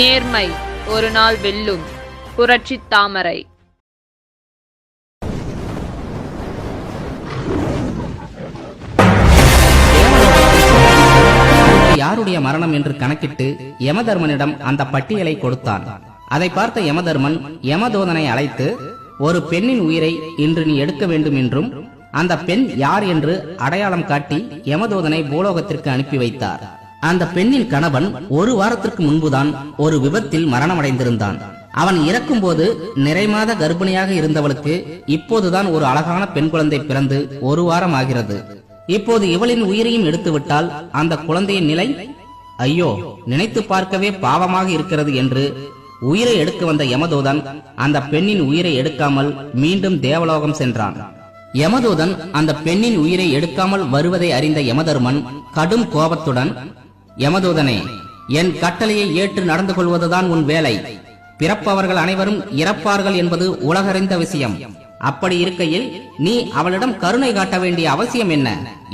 நேர்மை ஒரு நாள் வெல்லும். புரட்சி தாமரை. யாருடைய மரணம் என்று கணக்கிட்டு யமதர்மனிடம் அந்த பட்டியலை கொடுத்தான். அதை பார்த்த யமதர்மன் யமதூதனை அழைத்து, ஒரு பெண்ணின் உயிரை இன்று நீ எடுக்க வேண்டும் என்றும் அந்த பெண் யார் என்று அடையாளம் காட்டி யமதூதனை பூலோகத்திற்கு அனுப்பி வைத்தார். அந்த பெண்ணின் கணவன் ஒரு வாரத்திற்கு முன்புதான் ஒரு விபத்தில் மரணமடைந்திருந்தான். அவன் இறக்கும் போது நிறைமாத கர்ப்பிணியாக இருந்தவளுக்கு இப்போதுதான் ஒரு அழகான பெண் குழந்தை பிறந்து ஒரு வாரம் ஆகிறது. இப்போது இவளின் உயிரையும் எடுத்துவிட்டால் அந்த குழந்தையின் நிலை, ஐயோ, நினைத்து பார்க்கவே பாவமாக இருக்கிறது என்று உயிரை எடுக்க வந்த யமதூதன் அந்த பெண்ணின் உயிரை எடுக்காமல் மீண்டும் தேவலோகம் சென்றான். யமதூதன் அந்த பெண்ணின் உயிரை எடுக்காமல் வருவதை அறிந்த யமதர்மன் கடும் கோபத்துடன், யமதூதனே, என் கட்டளையை ஏற்று நடந்து கொள்வதுதான் உன் வேலை. பிறப்பவர்கள் அனைவரும் இறப்பார்கள் என்பது உலகறிந்த விஷயம். அப்படி இருக்கையில் நீ அவளிடம் கருணை காட்ட வேண்டிய அவசியம் என்ன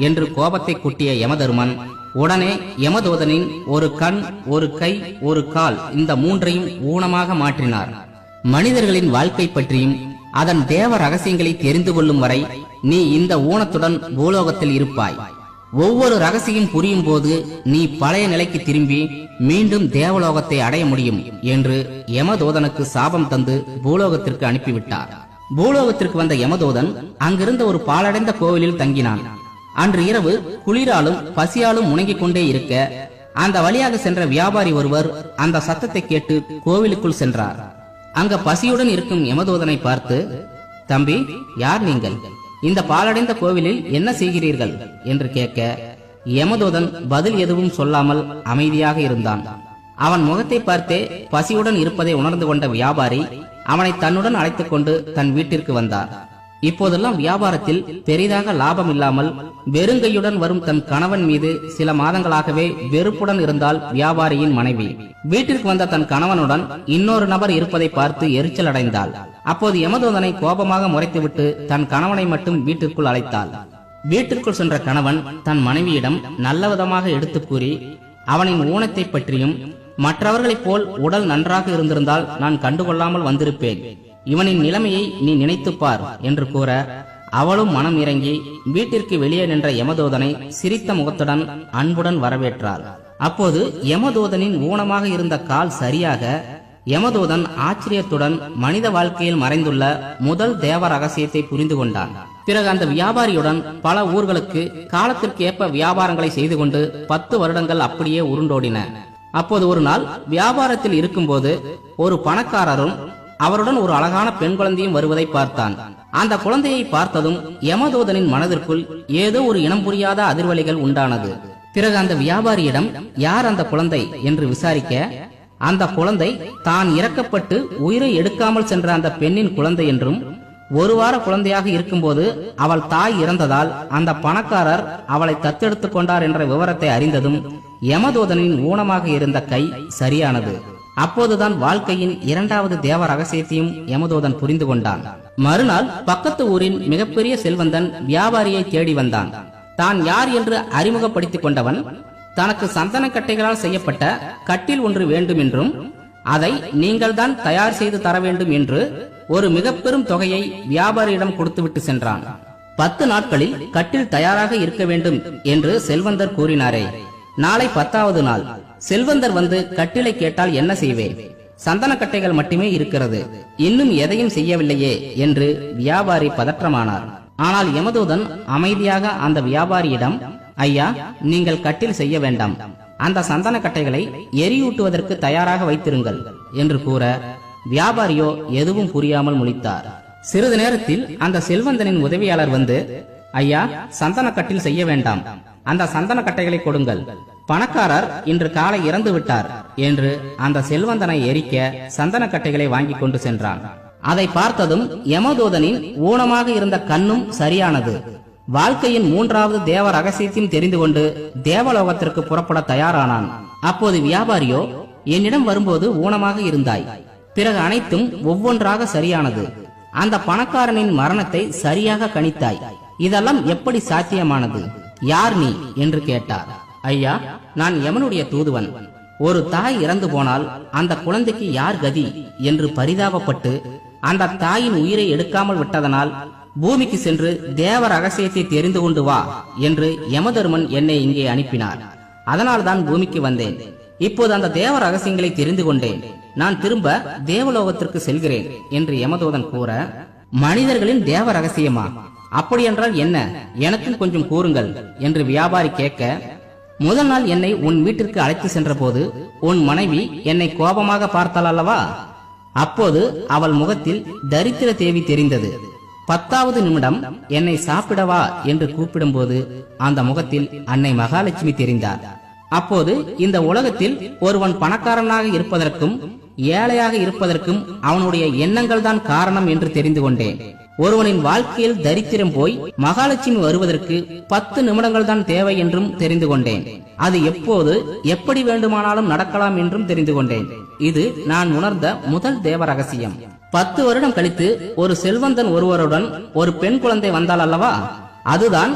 என்று கோபத்தை கூட்டிய யமதர்மன் உடனே யமதூதனின் ஒரு கண், ஒரு கை, ஒரு கால், இந்த மூன்றையும் ஊனமாக மாற்றினார். மனிதர்களின் வாழ்க்கை பற்றியும் அதன் தேவ ரகசியங்களை தெரிந்து கொள்ளும் வரை நீ இந்த ஊனத்துடன் பூலோகத்தில் இருப்பாய். ஒவ்வொரு ரகசியம் புரியும் போது நீ பழைய நிலைக்கு திரும்பி மீண்டும் தேவலோகத்தை அடைய முடியும் என்று யமதூதனுக்கு சாபம் தந்து பூலோகத்திற்கு அனுப்பிவிட்டார். பூலோகத்திற்கு வந்த யமதூதன் அங்கிருந்த ஒரு பாழடைந்த கோவிலில் தங்கினான். அன்று இரவு குளிராலும் பசியாலும் முணங்கிக் கொண்டே இருக்க அந்த வழியாக சென்ற வியாபாரி ஒருவர் அந்த சத்தத்தை கேட்டு கோவிலுக்குள் சென்றார். அங்க பசியுடன் இருக்கும் யமதூதனை பார்த்து, தம்பி, யார் நீங்கள்? இந்த பாழடைந்த கோவிலில் என்ன செய்கிறீர்கள் என்று கேட்க யமதூதன் பதில் எதுவும் சொல்லாமல் அமைதியாக இருந்தான். அவன் முகத்தை பார்த்தே பசியுடன் இருப்பதை உணர்ந்து கொண்ட வியாபாரி அவனை தன்னுடன் அழைத்துக் கொண்டு தன் வீட்டிற்கு வந்தார். இப்போதெல்லாம் வியாபாரத்தில் பெரிதாக லாபம் இல்லாமல் வெறுங்கையுடன் வரும் தன் கணவன் மீது சில மாதங்களாகவே வெறுப்புடன் இருந்தால் வியாபாரியின் மனைவி. வீட்டிற்கு வந்த தன் கணவனுடன் இன்னொரு நபர் இருப்பதை பார்த்து எரிச்சல் அடைந்தாள். அப்போது யமதூதனை கோபமாக முறைத்துவிட்டு தன் கணவனை மட்டும் வீட்டிற்குள் அழைத்தாள். வீட்டிற்குள் சென்ற கணவன் தன் மனைவியிடம் நல்லவிதமாக எடுத்து கூறி அவனின் ஊனத்தை பற்றியும், மற்றவர்களைப் போல் உடல் நன்றாக இருந்திருந்தால் நான் கண்டுகொள்ளாமல் வந்திருப்பேன், இவனின் நிலைமையை நீ நினைத்துப் பார் என்று கூற அவளும் மனம் இறங்கி வீட்டிற்கு வெளியே நின்ற யமதூதனை சிரித்த முகத்துடன் அன்புடன் வரவேற்றாள். அப்போது யமதூதனின் ஊனமாக இருந்த கால் சரியாக யமதூதன் ஆச்சரியத்துடன் மனித வாழ்க்கையில் மறைந்துள்ள முதல் தேவ ரகசியத்தை புரிந்து கொண்டான். பிறகு அந்த வியாபாரியுடன் பல ஊர்களுக்கு காலத்திற்கு ஏற்ப வியாபாரங்களை செய்து கொண்டு 10 வருடங்கள் அப்படியே உருண்டோடின. அப்போது ஒரு நாள் வியாபாரத்தில் இருக்கும்போது ஒரு பணக்காரரும் அவருடன் ஒரு அழகான பெண் குழந்தையும் வருவதை பார்த்தான். அந்த குழந்தையை பார்த்ததும் யமதூதனின் மனதிற்குள் ஏதோ ஒரு இனம் புரியாத அதிர்வலைகள் உண்டானது. பிறகு அந்த வியாபாரியிடம் யார் அந்த குழந்தை என்று விசாரிக்க, அந்த குழந்தை தான் இறக்கப்பட்டு உயிரை எடுக்காமல் சென்ற அந்த பெண்ணின் குழந்தை என்றும், ஒரு வார குழந்தையாக இருக்கும்போது அவள் தாய் இறந்ததால் அந்த பணக்காரர் அவளை தத்தெடுத்துக் கொண்டார் என்ற விவரத்தை அறிந்ததும் யமதூதனின் ஊனமாக இருந்த கை சரியானது. அப்போதுதான் வாழ்க்கையின் இரண்டாவது தேவ ரகசியத்தையும் யமதூதன் புரிந்து கொண்டான். மறுநாள் பக்கத்து ஊரின் மிகப்பெரிய செல்வந்தன் வியாபாரியை தேடி வந்தான். தான் யார் என்று அறிமுகப்படுத்திக் கொண்டவன் தனக்கு சந்தன கட்டைகளால் செய்யப்பட்ட கட்டில் ஒன்று வேண்டும் என்றும் அதை நீங்கள் தான் தயார் செய்து தர வேண்டும் என்று ஒரு மிக பெரும் தொகையை வியாபாரியிடம் கொடுத்துவிட்டு சென்றான். 10 நாட்களில் கட்டில் தயாராக இருக்க வேண்டும் என்று செல்வந்தர் கூறினாரே. நாளை 10வது நாள். செல்வந்தர் வந்து கட்டிலை கேட்டால் என்ன செய்வேன்? சந்தன கட்டைகள் மட்டுமே இருக்கிறது, இன்னும் எதையும் செய்யவில்லையே என்று வியாபாரி பதற்றமானார். ஆனால் யமதூதன் அமைதியாக அந்த வியாபாரியிடம், ஐயா, நீங்கள் கட்டில் செய்ய வேண்டாம், அந்த சந்தன கட்டைகளை எரியூட்டுவதற்கு தயாராக வைத்திருங்கள் என்று கூற வியாபாரியோ எதுவும் புரியாமல் முழித்தார். சிறிது நேரத்தில் அந்த செல்வந்தனின் உதவியாளர் வந்து, ஐயா, சந்தன கட்டில் செய்ய வேண்டாம், அந்த சந்தன கட்டைகளை கொடுங்கள், பணக்காரர் இன்று காலை இறந்து விட்டார் என்று அந்த செல்வந்தனை எரிக்க சந்தன கட்டைகளை வாங்கி கொண்டு சென்றான். அதை பார்த்ததும் யமதூதனின் ஊனமாக இருந்த கண்ணும் சரியானது. வாழ்க்கையின் 3வது தேவ ரகசியத்தையும் தெரிந்து கொண்டு தேவலோகத்திற்கு புறப்பட தயாரானான். அப்போது வியாபாரியோ, என்னிடம் வரும்போது ஊனமாக இருந்தாய், பிறகு அனைத்தும் ஒவ்வொன்றாக சரியானது, அந்த பணக்காரனின் மரணத்தை சரியாக கணித்தாய், இதெல்லாம் எப்படி சாத்தியமானது? யார் நீ என்று கேட்டார். ஐயா, நான் யமனுடைய தூதுவன். ஒரு தாய் இறந்து போனால் அந்த குழந்தைக்கு யார் கதி என்று பரிதாபப்பட்டு அந்த தாயின் உயிரை எடுக்காமல் விட்டதனால் பூமிக்கு சென்று தேவ ரகசியத்தை தெரிந்து கொண்டு வா என்று யமதர்மன் என்னை இங்கே அனுப்பினார். அதனால்தான் பூமிக்கு வந்தேன். இப்போது அந்த தேவ ரகசியங்களை தெரிந்து கொண்டேன். நான் திரும்ப தேவலோகத்திற்கு செல்கிறேன் என்று யமதூதன் கூற, மனிதர்களின் தேவ ரகசியமா? அப்படியென்றால் என்ன? எனக்கும் கொஞ்சம் கூறுங்கள் என்று வியாபாரி கேட்க, முதல் நாள் என்னை உன் வீட்டிற்கு அழைத்து சென்ற போது உன் மனைவி என்னை கோபமாக பார்த்தாள் அல்லவா? அப்போது அவள் முகத்தில் தரித்திர தேவி தெரிந்தது. 10வது நிமிடம் என்னை சாப்பிடவா என்று கூப்பிடும் போது அந்த முகத்தில் அன்னை மகாலட்சுமி தெரிந்தார். அப்போது இந்த உலகத்தில் ஒருவன் பணக்காரனாக இருப்பதற்கும் ஏழையாக இருப்பதற்கும் அவனுடைய எண்ணங்கள் தான் காரணம் என்று தெரிந்து கொண்டேன். ஒருவனின் வாழ்க்கையில் தரித்திரம் போய் மகாலட்சுமி வருவதற்கு 10 நிமிடங்கள் தான் தேவை என்றும் தெரிந்து கொண்டேன். அது எப்போது எப்படி வேண்டுமானாலும் நடக்கலாம் என்றும் தெரிந்து கொண்டேன். இது நான் உணர்ந்த முதல் தேவ ரகசியம். 10 வருடம் கழித்து ஒரு செல்வந்தன் ஒருவருடன் ஒரு பெண் குழந்தை வந்தாள் அல்லவா? அதுதான்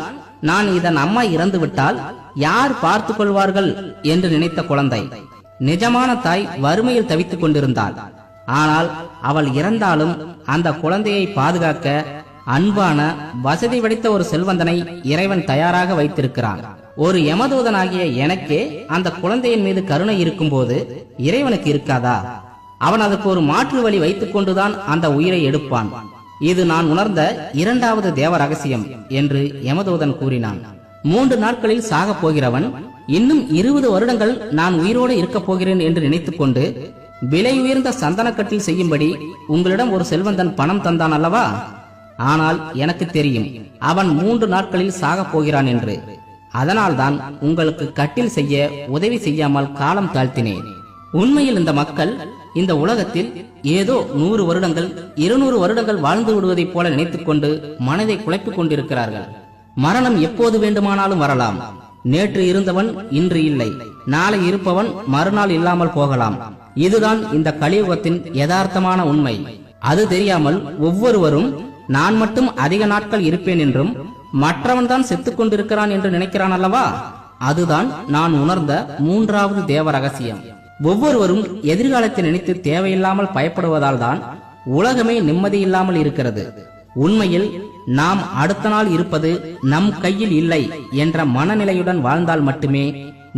நான் இதன் அம்மா இறந்து விட்டால் யார் பார்த்து கொள்வார்கள் என்று நினைத்த குழந்தை. நிஜமான தாய் வறுமையில் தவித்துக் கொண்டிருந்தாள். ஆனால் அவள் இறந்தாலும் அந்த குழந்தையை பாதுகாக்க அன்பான வசதி படைத்த ஒரு செல்வந்தனை இறைவன் தயாராக வைத்திருக்கிறான். ஒரு யமதூதனாகிய எனக்கே அந்த குழந்தையின் மீது கருணை இருக்கும் போது இறைவனுக்கு இருக்காதா? அவன் அதுக்கு ஒரு மாற்று வழி வைத்துக் கொண்டுதான் அந்த உயிரை எடுப்பான். இது நான் உணர்ந்த 2வது தேவ ரகசியம் என்று யமதூதன் கூறினான். 3 நாட்களில் சாகப் போகிறவன் இன்னும் 20 வருடங்கள் நான் உயிரோடு இருக்கப் போகிறேன் என்று நினைத்துக் கொண்டு விலை உயர்ந்த சந்தனக்கட்டில் செய்யும்படி உங்களிடம் ஒரு செல்வந்தன் பணம் தந்தான் அல்லவா? ஆனால் எனக்கு தெரியும் அவன் 3 நாட்களில் சாகப் போகிறான் என்று. அதனால்தான் உங்களுக்கு கட்டில் செய்ய உதவி செய்யாமல் காலம் தாழ்த்தினேன். உண்மையில் இந்த மக்கள் இந்த உலகத்தில் ஏதோ 100 வருடங்கள் 200 வருடங்கள் வாழ்ந்து விடுவதைப் போல நினைத்துக் கொண்டு மனதை குழப்பிக் கொண்டிருக்கிறார்கள். மரணம் எப்போது வேண்டுமானாலும் வரலாம். நேற்று இருந்தவன் இன்று இல்லை, நாளை இருப்பவன் மறுநாள் இல்லாமல் போகலாம். இதுதான் இந்த கலியுகத்தின் யதார்த்தமான உண்மை. அது தெரியாமல் ஒவ்வொருவரும் நான் மட்டும் அதிக நாட்கள் இருப்பேன் என்றும் மற்றவன் தான் செத்துக் கொண்டிருக்கிறான் என்று நினைக்கிறான் அல்லவா? அதுதான் நான் உணர்ந்த 3வது தேவ ரகசியம். ஒவ்வொருவரும் எதிர்காலத்தை நினைத்து தேவையில்லாமல் பயப்படுவதால் தான் உலகமே நிம்மதியில்லாமல் இருக்கிறது. உண்மையில் நாம் அடுத்த நாள் இருப்பது நம் கையில் இல்லை என்ற மனநிலையுடன் வாழ்ந்தால் மட்டுமே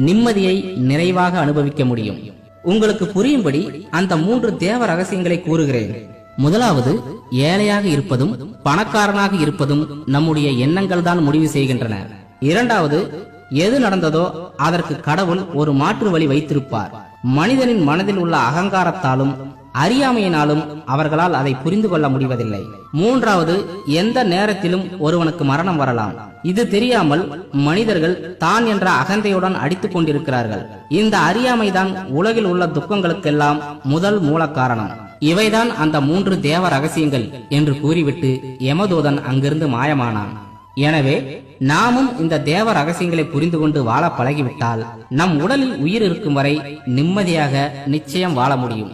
நிம்மதியை நிறைவாக அனுபவிக்க முடியும். உங்களுக்கு புரியும்படி அந்த 3 தேவ ரகசியங்களை கூறுகிறேன். முதலாவது, ஏழையாக இருப்பதும் பணக்காரனாக இருப்பதும் நம்முடைய எண்ணங்கள் தான் முடிவு செய்கின்றன. 2வது, எது நடந்ததோ அதற்கு கடவுள் ஒரு மாற்று வழி வைத்திருப்பார். மனிதனின் மனதில் உள்ள அகங்காரத்தாலும் அறியாமையினாலும் அவர்களால் அதை புரிந்து கொள்ள முடிவதில்லை. 3வது, எந்த நேரத்திலும் ஒருவனுக்கு மரணம் வரலாம். இது தெரியாமல் மனிதர்கள் தான் என்ற அகந்தையுடன் அடித்துக் கொண்டிருக்கிறார்கள். இந்த அறியாமைதான் உலகில் உள்ள துக்கங்களுக்கெல்லாம் முதல் மூல காரணம். இவைதான் அந்த 3 தேவ ரகசியங்கள் என்று கூறிவிட்டு யமதூதன் அங்கிருந்து மாயமானான். எனவே நாமும் இந்த தேவ ரகசியங்களை புரிந்து கொண்டு வாழ பழகிவிட்டால் நம் உடலில் உயிர் இருக்கும் வரை நிம்மதியாக நிச்சயம் வாழ முடியும்.